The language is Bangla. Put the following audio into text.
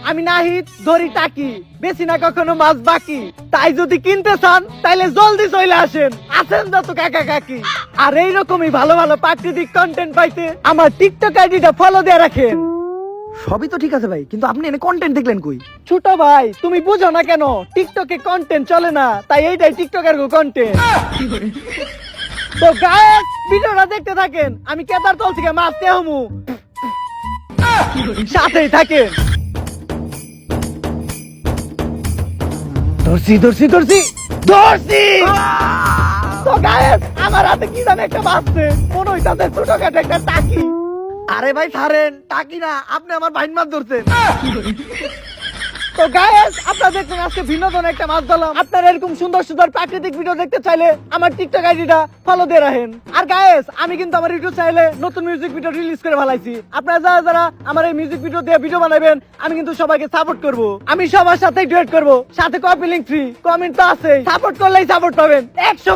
আমি নাহিদ ধরি টাকি, বেশি না কখনো মাছ বাকি। তাই যদি কিনতে চান তাইলে জলদি চলে আসেন, আছেন যত কাকা কাকি। আর এইরকমই ভালো ভালো প্রাকৃতিক কন্টেন্ট পাইতে আমার টিকটক আইডিটা ফলো দিয়ে রাখেন। সবই তো ঠিক আছে ভাই, কিন্তু আপনি এনে কন্টেন্ট দেখলেন কই? ছোট ভাই তুমি বুঝো না কেন, টিকটকে কন্টেন্ট চলে না, তাই এইটাই টিকটকের কন্টেন্ট। তো গায়েস ভিডিওটা দেখতে থাকেন, আমি কেদার তল থেকে মাছতে হমু, সাথেই থাকেন। ধরছি ধরছি ধরছি ধরছি। তো গায়েস আমার হাতে কি জানে একটা মাছছে, মনে হইতাছে ছোটখাটো একটা টাকি। আরে ভাই ছাড়েন, টাকি না, আপনি আমার বাইন মাছ ধরছেন। তো গায়েস আপনারা দেখছেন আজকে বিনোদন একটা মাছ ধরলাম। আপনারা এরকম সুন্দর সুন্দর প্রাকৃতিক ভিডিও দেখতে চাইলে আমার টিকটক আইডিটা ফলো দিয়ে রাখেন। আর গায়েস আমি কিন্তু আমার ইউটিউব চ্যানেলে নতুন মিউজিক ভিডিও রিলিজ করে ফেলাইছি। আপনারা যারা যারা আমার এই মিউজিক ভিডিও দিয়ে ভিডিও বানাবেন, আমি কিন্তু সবাইকে সাপোর্ট করব। আমি সবার সাথেই ডুয়েট করব, সাথে কপি লিংক ফ্রি, কমেন্ট তো আছে। সাপোর্ট করলেই সাপোর্ট পাবেন 100।